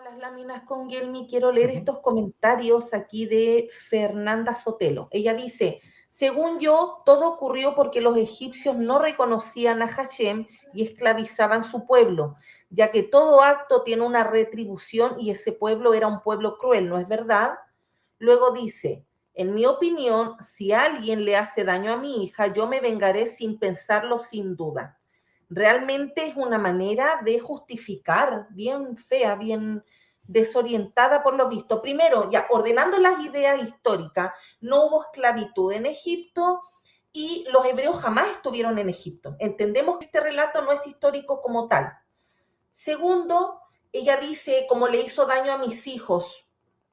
las láminas con Gelmi, quiero leer Ujú. estos comentarios aquí de Fernanda Sotelo. Ella dice, según yo, todo ocurrió porque los egipcios no reconocían a Hashem y esclavizaban su pueblo, ya que todo acto tiene una retribución y ese pueblo era un pueblo cruel, ¿no es verdad? Luego dice, en mi opinión, si alguien le hace daño a mi hija, yo me vengaré sin pensarlo, sin duda. Realmente es una manera de justificar bien fea, bien desorientada por lo visto. Primero, ya ordenando las ideas históricas, no hubo esclavitud en Egipto y los hebreos jamás estuvieron en Egipto. Entendemos que este relato no es histórico como tal. Segundo, ella dice, como le hizo daño a mis hijos,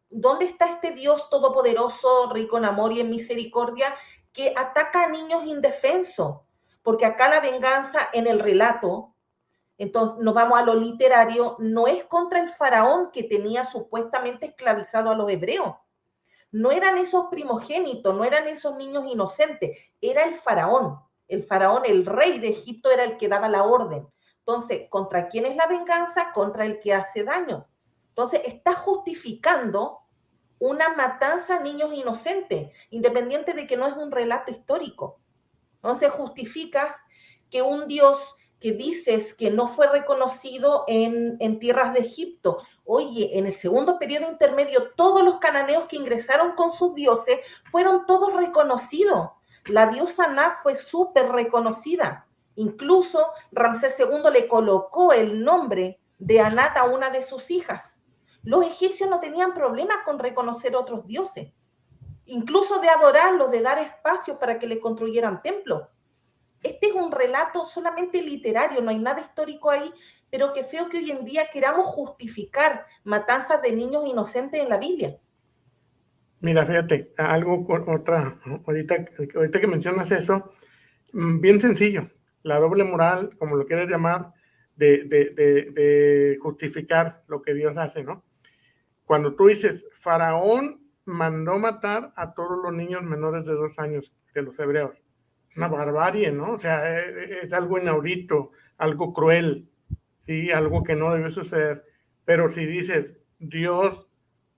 ¿dónde está este Dios todopoderoso, rico en amor y en misericordia, que ataca a niños indefensos? Porque acá la venganza en el relato, entonces nos vamos a lo literario, no es contra el faraón que tenía supuestamente esclavizado a los hebreos. No eran esos primogénitos, no eran esos niños inocentes, era el faraón. El faraón, el rey de Egipto, era el que daba la orden. Entonces, ¿contra quién es la venganza? Contra el que hace daño. Entonces, está justificando una matanza a niños inocentes, independiente de que no es un relato histórico. Entonces justificas que un Dios que dices que no fue reconocido en tierras de Egipto, oye, en el segundo periodo intermedio, todos los cananeos que ingresaron con sus dioses fueron todos reconocidos. La diosa Nat fue súper reconocida. Incluso Ramsés II le colocó el nombre de Anat a una de sus hijas. Los egipcios no tenían problema con reconocer otros dioses, incluso de adorarlos, de dar espacio para que le construyeran templos. Este es un relato solamente literario, no hay nada histórico ahí, pero que feo que hoy en día queramos justificar matanzas de niños inocentes en la Biblia. Mira, fíjate, algo, otra, ahorita que mencionas eso, bien sencillo, la doble moral, como lo quieras llamar, de justificar lo que Dios hace, ¿no? Cuando tú dices, Faraón mandó matar a todos los niños menores de 2 años de los hebreos, una barbarie, ¿no? O sea, es algo inaudito, algo cruel, ¿sí? Algo que no debe suceder. Pero si dices, Dios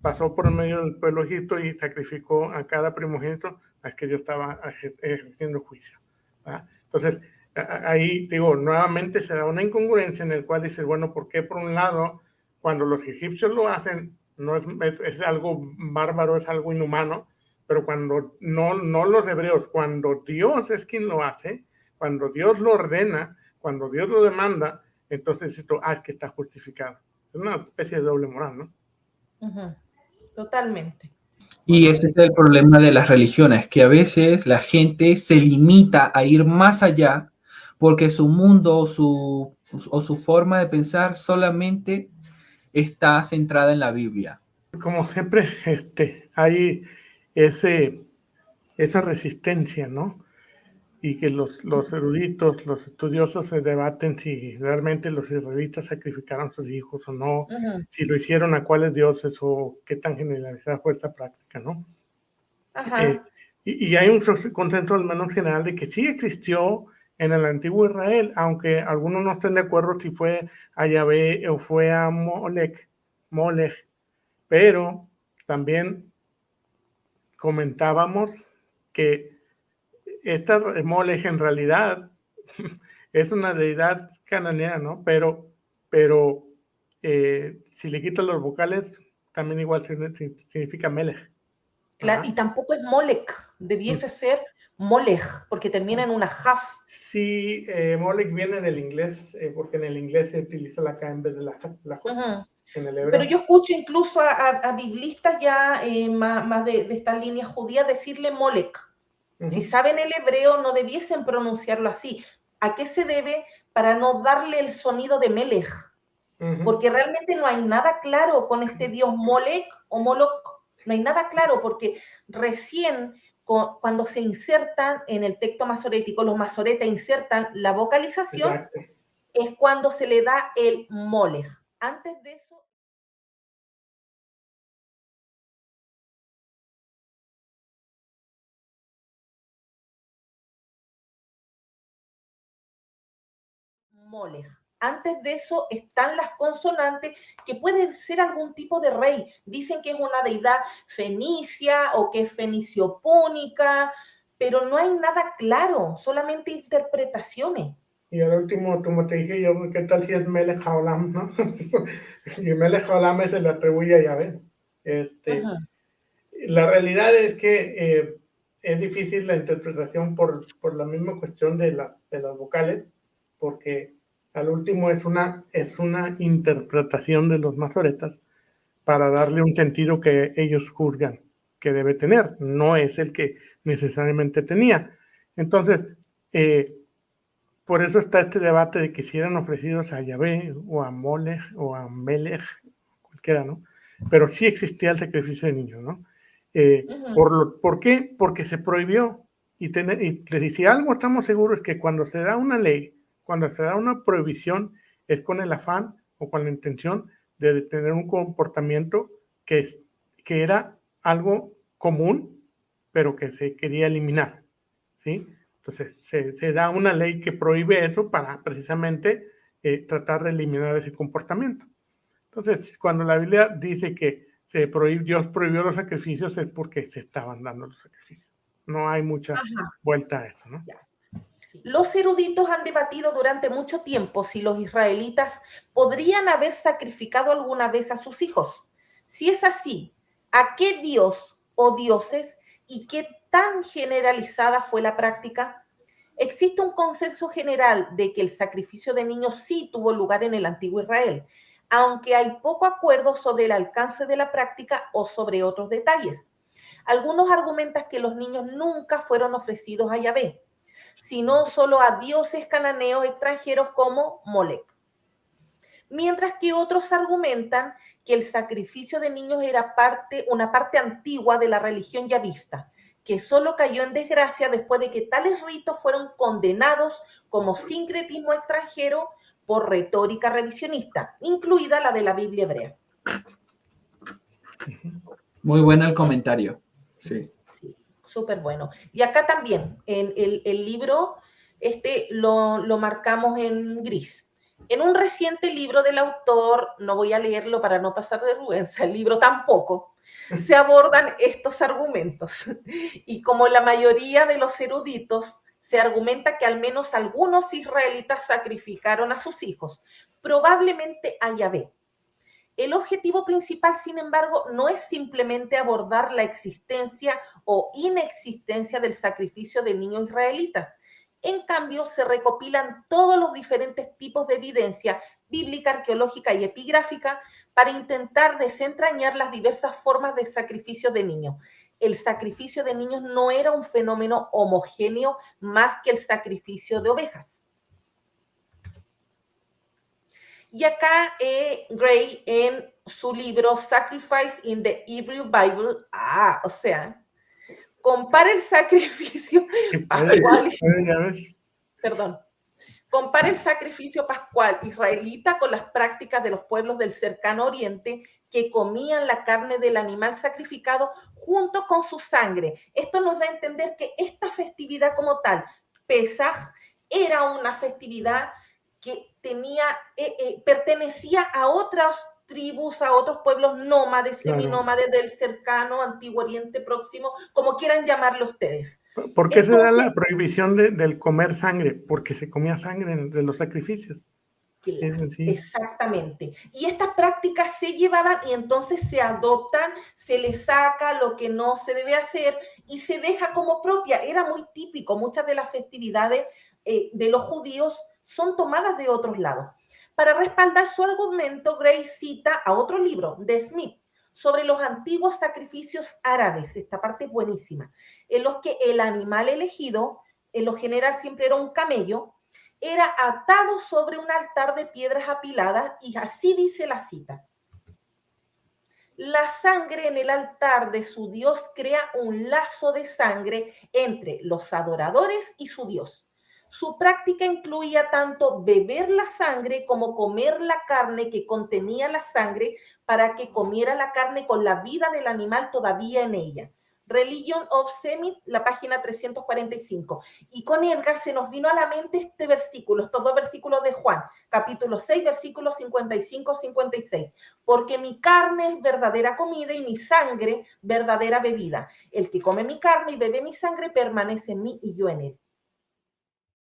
pasó por el medio del pueblo de Egipto y sacrificó a cada primogénito, es que Dios estaba ejerciendo juicio, ¿verdad? Entonces, ahí digo, nuevamente se da una incongruencia en el cual dices, bueno, ¿por qué por un lado, cuando los egipcios lo hacen, no es algo bárbaro, es algo inhumano, pero cuando no los hebreos, cuando Dios es quien lo hace, cuando Dios lo ordena, cuando Dios lo demanda, entonces esto, es que está justificado. Es una especie de doble moral, ¿no? Ujú. Totalmente. Y ese es el problema de las religiones, que a veces la gente se limita a ir más allá porque su mundo o su forma de pensar solamente está centrada en la Biblia. Como siempre, hay esa resistencia, ¿no? Y que los eruditos, los estudiosos se debaten si realmente los israelitas sacrificaron a sus hijos o no, Ujú. si lo hicieron a cuáles dioses o qué tan generalizada fue esa práctica, ¿no? Eh, Ajá. y hay un consenso al menos general de que sí existió en el antiguo Israel, aunque algunos no estén de acuerdo si fue a Yahvé o fue a Molech, pero también comentábamos que esta Molech en realidad es una deidad cananea, ¿no? Pero si le quitas los vocales, también igual significa Melech. Claro, y tampoco es Molech, debiese ser Molech, porque termina en una Jaf. Sí, Molech viene del inglés, porque en el inglés se utiliza la K en vez de la J, Ujú. en el Pero hebreo. yo escucho incluso a biblistas ya más de estas líneas judías decirle Molech. Si Uh-huh. saben el hebreo, no debiesen pronunciarlo así. ¿A qué se debe? Para no darle el sonido de Melech. Uh-huh. Porque realmente no hay nada claro con este dios Molech o Moloch. No hay nada claro porque recién cuando se insertan en el texto masorético, los masoretas insertan la vocalización, Exacto. es cuando se le da el Molech. Antes de eso, Molech. Antes de eso están las consonantes, que puede ser algún tipo de rey. Dicen que es una deidad fenicia o que es fenicio-púnica, pero no hay nada claro, solamente interpretaciones. Y al último, como te dije yo, ¿qué tal si es Melech Haolam, no? Y Melech Haolam se le atribuye a Yahvé. La realidad es que es difícil la interpretación por la misma cuestión de las vocales, porque al último es una interpretación de los masoretas para darle un sentido que ellos juzgan que debe tener, no es el que necesariamente tenía. Entonces, por eso está este debate de que si eran ofrecidos a Yahvé o a Molech o a Melech, cualquiera, ¿no? Pero sí existía el sacrificio de niños, ¿no? ¿Por qué? Porque se prohibió. Y si algo estamos seguros es que cuando se da una ley, cuando se da una prohibición, es con el afán o con la intención de tener un comportamiento que era algo común, pero que se quería eliminar, ¿sí? Entonces, se da una ley que prohíbe eso para precisamente tratar de eliminar ese comportamiento. Entonces, cuando la Biblia dice que Dios prohibió los sacrificios, es porque se estaban dando los sacrificios. No hay mucha vuelta a eso, ¿no? Los eruditos han debatido durante mucho tiempo si los israelitas podrían haber sacrificado alguna vez a sus hijos. Si es así, ¿a qué dios o dioses y qué tan generalizada fue la práctica? Existe un consenso general de que el sacrificio de niños sí tuvo lugar en el antiguo Israel, aunque hay poco acuerdo sobre el alcance de la práctica o sobre otros detalles. Algunos argumentan que los niños nunca fueron ofrecidos a Yahvé, sino solo a dioses cananeos extranjeros como Molech. Mientras que otros argumentan que el sacrificio de niños era una parte antigua de la religión yavista, que solo cayó en desgracia después de que tales ritos fueron condenados como sincretismo extranjero por retórica revisionista, incluida la de la Biblia hebrea. Muy bueno el comentario. Sí. Sí, súper bueno. Y acá también, en el libro, lo marcamos en gris. En un reciente libro del autor, no voy a leerlo para no pasar vergüenza, el libro tampoco, se abordan estos argumentos. Y como la mayoría de los eruditos, se argumenta que al menos algunos israelitas sacrificaron a sus hijos, probablemente a Yahvé. El objetivo principal, sin embargo, no es simplemente abordar la existencia o inexistencia del sacrificio de niños israelitas. En cambio, se recopilan todos los diferentes tipos de evidencia bíblica, arqueológica y epigráfica para intentar desentrañar las diversas formas de sacrificio de niños. El sacrificio de niños no era un fenómeno homogéneo más que el sacrificio de ovejas. Y acá Gray, en su libro Sacrifice in the Hebrew Bible, o sea, compara el sacrificio pascual, compara el sacrificio pascual israelita con las prácticas de los pueblos del cercano oriente que comían la carne del animal sacrificado junto con su sangre. Esto nos da a entender que esta festividad como tal, Pesaj, era una festividad que pertenecía a otras tribus, a otros pueblos nómades, claro, seminómades del cercano, antiguo Oriente Próximo, como quieran llamarlo ustedes. ¿Por qué se da la prohibición del comer sangre? Porque se comía sangre de los sacrificios. Claro, sí. Exactamente. Y estas prácticas se llevaban y entonces se adoptan, se le saca lo que no se debe hacer y se deja como propia. Era muy típico, muchas de las festividades de los judíos son tomadas de otros lados. Para respaldar su argumento, Gray cita a otro libro de Smith sobre los antiguos sacrificios árabes. Esta parte es buenísima, en los que el animal elegido, en lo general siempre era un camello, era atado sobre un altar de piedras apiladas y así dice la cita. La sangre en el altar de su Dios crea un lazo de sangre entre los adoradores y su Dios. Su práctica incluía tanto beber la sangre como comer la carne que contenía la sangre para que comiera la carne con la vida del animal todavía en ella. Religion of Semit, la página 345. Y con Edgar se nos vino a la mente este versículo, estos dos versículos de Juan, capítulo 6, versículos 55-56. Porque mi carne es verdadera comida y mi sangre verdadera bebida. El que come mi carne y bebe mi sangre permanece en mí y yo en él.